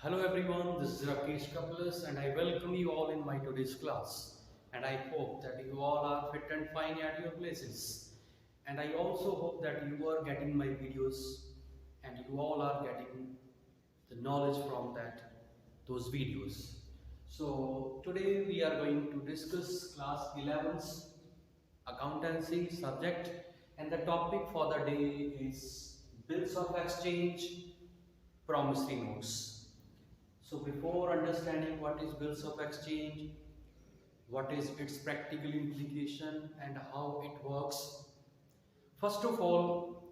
Hello everyone, this is Rakesh Kapalas and I welcome you all in my today's class. And I hope that you all are fit and fine at your places. And I also hope that you are getting my videos and you all are getting the knowledge from those videos. So today we are going to discuss class 11's accountancy subject, and the topic for the day is bills of exchange, promissory notes. So before understanding what is bills of exchange, what is its practical implication and how it works, first of all,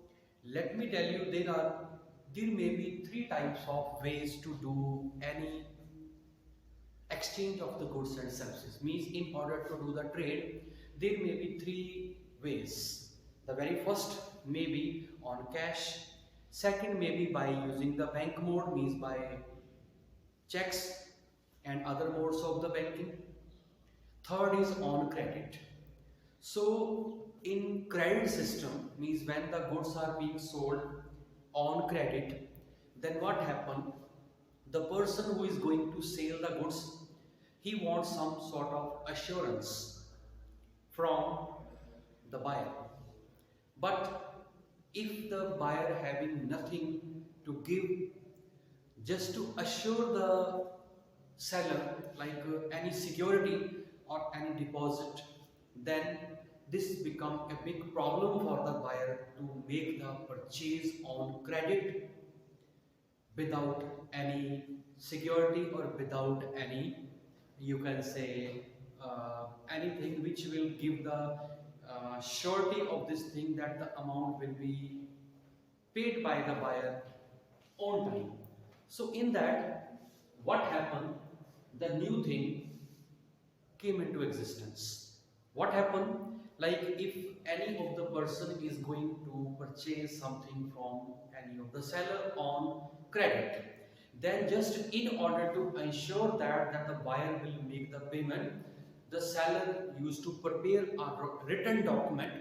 let me tell you there may be three types of ways to do any exchange of the goods and services. Means in order to do the trade, there may be three ways. The very first may be on cash, second may be by using the bank mode, means by checks and other modes of the banking. Third is on credit. So in credit system, means when the goods are being sold on credit, then what happen? The person who is going to sell the goods, he wants some sort of assurance from the buyer. But if the buyer having nothing to give, just to assure the seller, like any security or any deposit, then this become a big problem for the buyer to make the purchase on credit without any security or without any, you can say, anything which will give the surety of this thing that the amount will be paid by the buyer on time. So in that, what happened? The new thing came into existence. What happened? Like if any of the person is going to purchase something from any of the seller on credit, then just in order to ensure that the buyer will make the payment, the seller used to prepare a written document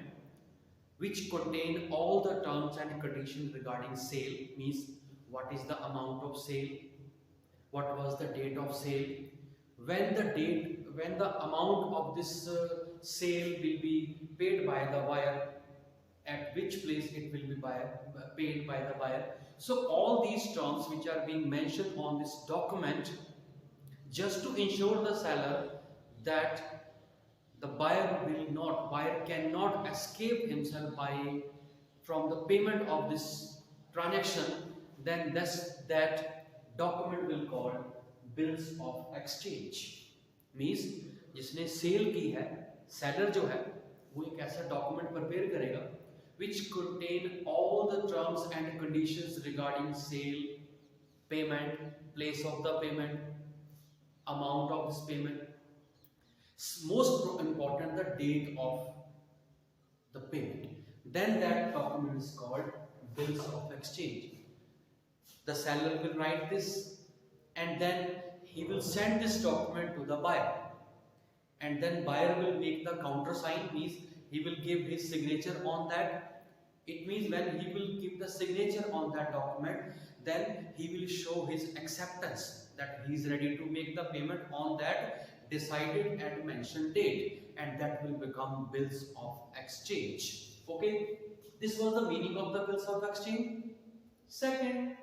which contain all the terms and conditions regarding sale, means what is the amount of sale, what was the date of sale, when the amount of this sale will be paid by the buyer, at which place it will be paid by the buyer. So all these terms which are being mentioned on this document, just to ensure the seller that the buyer cannot escape himself by from the payment of this transaction, then that document will called bills of exchange. Means जिसने cell की है, seller जो है वो एक ऐसा document prepare करेगा which contain all the terms and conditions regarding sale, payment, place of the payment, amount of this payment, most important the date of the payment. Then that document is called bills of exchange. The seller will write this and then he will send this document to the buyer, and then buyer will make the countersign, means he will give his signature on that. It means when he will give the signature on that document, then he will show his acceptance that he is ready to make the payment on that decided and mentioned date, and that will become bills of exchange. Okay, this was the meaning of the bills of exchange. Second,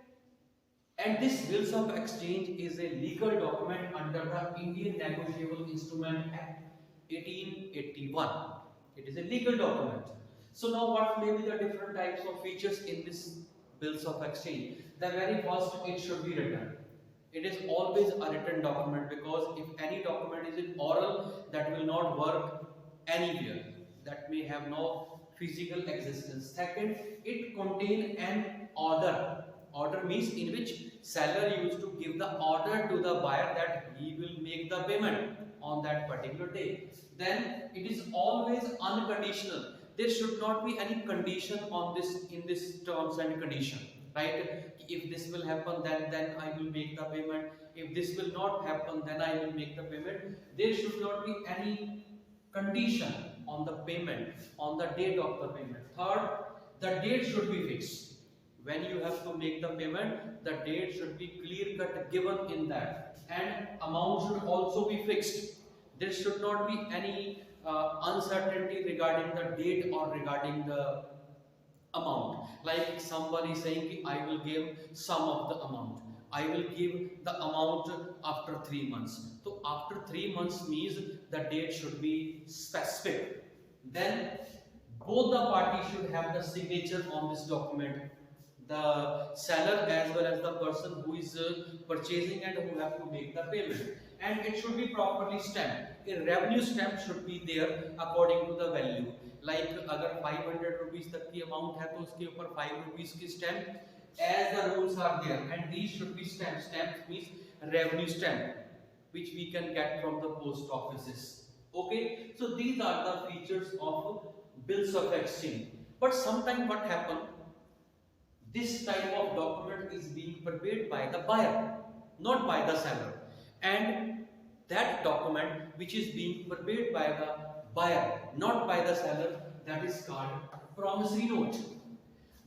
and this bills of exchange is a legal document under the Indian Negotiable Instrument Act 1881. It is a legal document. So now what may be the different types of features in this bills of exchange? The very first, it should be written. It is always a written document, because if any document is in oral, that will not work anywhere. That may have no physical existence. Second, it contains an order. Order means in which seller used to give the order to the buyer that he will make the payment on that particular day. Then it is always unconditional. There should not be any condition on this in this terms and condition, right? If this will happen, then I will make the payment. If this will not happen, then I will make the payment. There should not be any condition on the payment, on the date of the payment. Third, the date should be fixed. When you have to make the payment, the date should be clear cut given in that, and amount should also be fixed. There should not be any uncertainty regarding the date or regarding the amount. Like somebody saying ki, I will give some of the amount, I will give the amount after 3 months. So after 3 months means the date should be specific. Then both the parties should have the signature on this document, the seller as well as the person who is purchasing and who have to make the payment, and it should be properly stamped. A revenue stamp should be there according to the value. Like अगर 500 rupees तक की amount है तो उसके ऊपर 5 rupees की stamp as the rules are there, and these should be stamped. Stamp means revenue stamp which we can get from the post offices. Okay, so these are the features of bills of exchange. But sometimes what happen, this type of document is being prepared by the buyer, not by the seller, and that document which is being prepared by the buyer, not by the seller, that is called promissory note.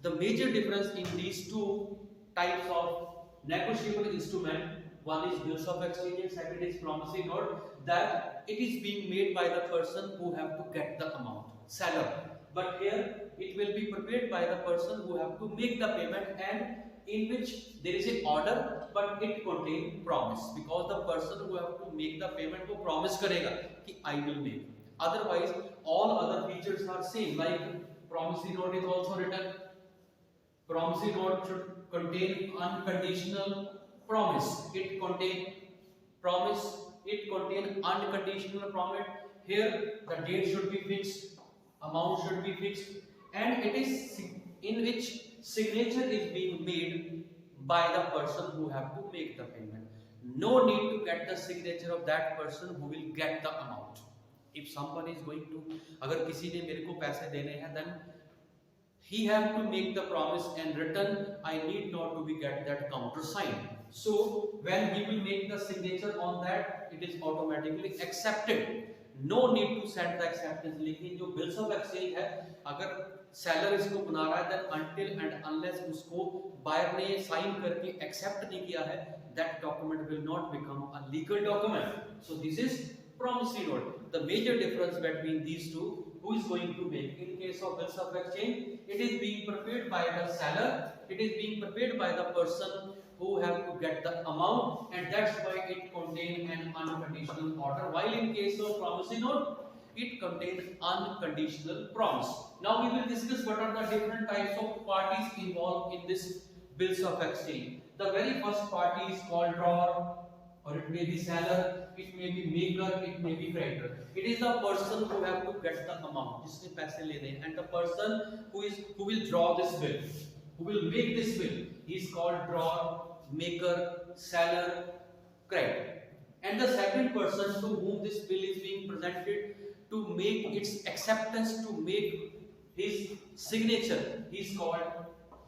The major difference in these two types of negotiable instrument, one is bills of exchange and second is promissory note, that it is being made by the person who have to get the amount, seller. But here it will be prepared by the person who have to make the payment, and in which there is an order but it contains promise, because the person who have to make the payment will promise karega ki I will make. Otherwise all other features are same. Like promissory note is also written, promissory note should contain unconditional promise, it contain promise, it contain unconditional promise. Here the date should be fixed, amount should be fixed, and it is in which signature is being made by the person who have to make the payment. No need to get the signature of that person who will get the amount. If somebody is going to, अगर किसी ने मेरे को पैसे देने हैं, then he have to make the promise and return, I need not to be get that countersign. So when he will make the signature on that, it is automatically accepted. No need to send the acceptance. लेकिन जो bills of exchange है, अगर seller इसको बना रहा है, then until and unless उसको buyer ने sign करके accept नहीं किया है, that document will not become a legal document. So this is promissory note. The major difference between these two, who is going to make? In case of bills of exchange, it is being prepared by the seller, it is being prepared by the person who have to get the amount, and that's why it contains an unconditional order. While in case of promissory note, it contains unconditional promise. Now we will discuss what are the different types of parties involved in this bills of exchange. The very first party is called drawer, or it may be seller, it may be maker, it may be creditor. It is the person who have to get the amount, जिसने पैसे लेने हैं, and the person who will draw this bill, who will make this bill, he is called drawer, maker, seller, creditor. And the second person to whom this bill is being presented to make its acceptance, to make his signature, he is called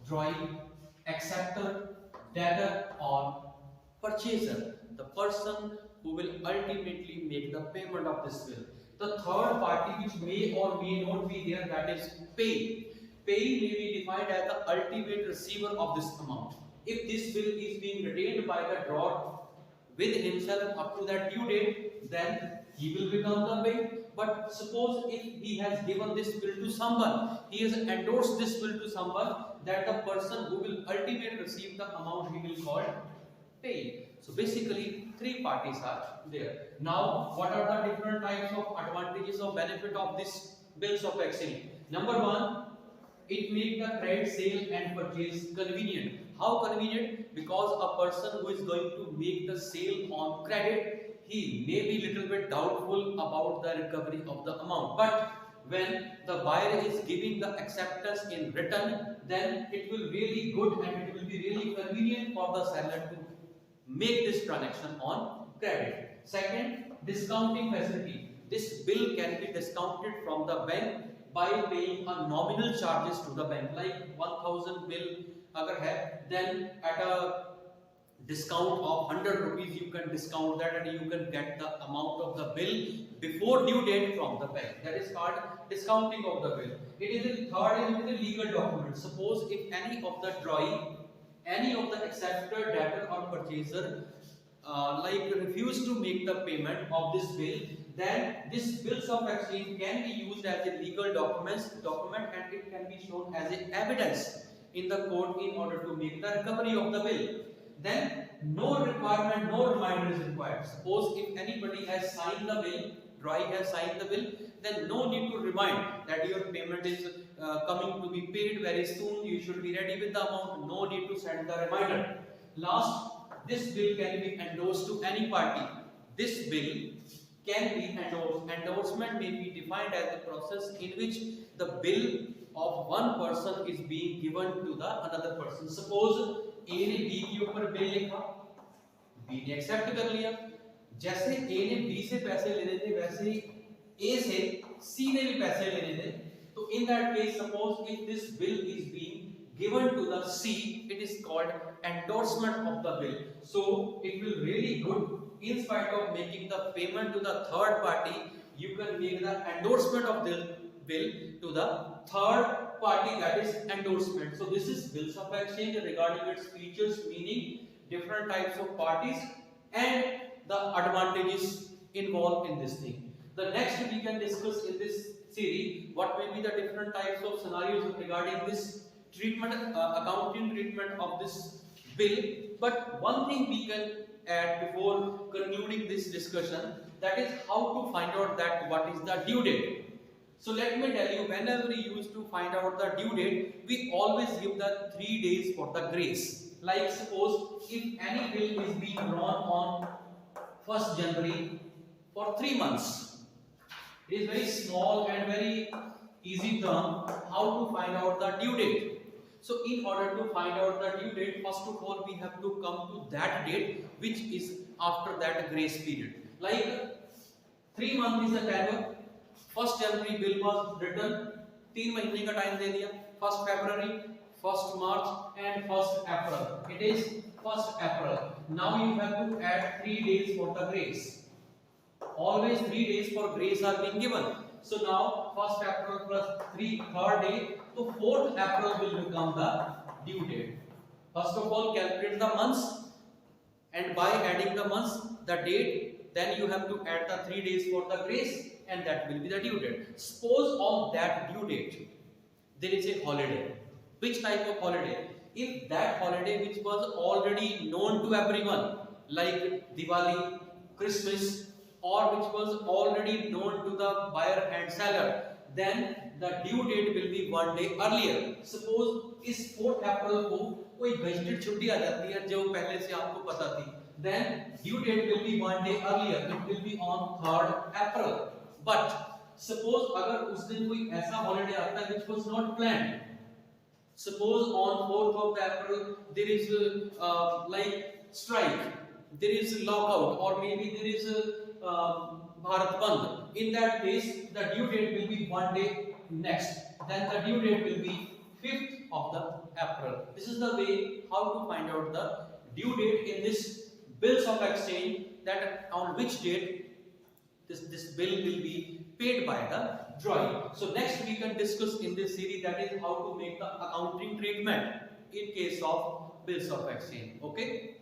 drawing, acceptor, debtor, or purchaser. The person who will ultimately make the payment of this bill. The third party which may or may not be there, that is pay. Pay may be defined as the ultimate receiver of this amount. If this bill is being retained by the drawer with himself up to that due date, then he will become the pay. But suppose if he has given this bill to someone, he has endorsed this bill to someone, that the person who will ultimately receive the amount, he will call pay. So basically three parties are there. Now what are the different types of advantages or benefit of this bills of exchange? Number one, it makes the trade, sale and purchase convenient. How convenient? Because a person who is going to make the sale on credit, he may be little bit doubtful about the recovery of the amount. But when the buyer is giving the acceptance in written, then it will really good and it will be really convenient for the seller to make this transaction on credit. Second, discounting facility. This bill can be discounted from the bank by paying a nominal charges to the bank. Like 1000 bill agar hai, then at a discount of 100 rupees you can discount that and you can get the amount of the bill before due date from the bank. That is called discounting of the bill. It is the third is the legal document. Suppose if any of the drawee, any of the acceptor, debtor or purchaser like refuse to make the payment of this bill, then this bills of exchange can be used as a legal document and it can be shown as a evidence in the court in order to make the recovery of the bill. Then no requirement, no reminder is required. Suppose if anybody has signed the bill, drawee has signed the bill, then no need to remind that your payment is coming to be paid very soon, you should be ready with the amount, no need to send the reminder. Last, this bill can be endorsed to any party. This bill can be endorsed. Endorsement may be defined as the process in which the bill of one person is being given to the another person. Suppose A ने B के ऊपर bill लिखा, B ने accept कर लिया. जैसे A ने B से पैसे लेने थे वैसे ही A से C ने भी पैसे लेने थे. तो in that case, suppose if this bill is being given to the C, it is called endorsement of the bill. So it will really good. In spite of making the payment to the third party, you can make the endorsement of the bill to the third party, that is endorsement. So this is bills of exchange regarding its features, meaning, different types of parties and the advantages involved in this thing. The next we can discuss in this series what will be the different types of scenarios regarding this treatment, accounting treatment of this bill. But one thing we can add before concluding this discussion, that is how to find out that what is the due date. So let me tell you, whenever we used to find out the due date, we always give the 3 days for the grace. Like suppose if any bill is being drawn on 1st January for 3 months. It is very small and very easy term how to find out the due date. So in order to find out the due date, first of all we have to come to that date which is after that grace period. Like 3 months is the tenure. 1st January bill was written, 3 महीने का time दे दिया. 1st February, 1st March and 1st April. It is 1st April. Now you have to add 3 days for the grace. Always 3 days for grace are being given. So now 1st April plus 3rd day, so 4th April will become the due date. First of all calculate the months, and by adding the months, the date, then you have to add the 3 days for the grace, and that will be the due date. Suppose on that due date there is a holiday. Which type of holiday? If that holiday which was already known to everyone, like Diwali, Christmas, or which was already known to the buyer and seller, then the due date will be 1 day earlier. Suppose इस 4th April को कोई gazetted छुट्टी आ जाती है जो पहले से आपको पता थी, then due date will be 1 day earlier. It will be on 3rd April. But suppose अगर उस दिन कोई ऐसा holiday आता है which was not planned. Suppose on 4th of April there is like strike, there is lockout, or maybe there is Bharat Bandh. In that case, the due date will be 1 day next. Then the due date will be 5th of the April. This is the way how to find out the due date in this bills of exchange, that on which date this bill will be paid by the drawee. So next we can discuss in this series, that is how to make the accounting treatment in case of bills of exchange. Okay.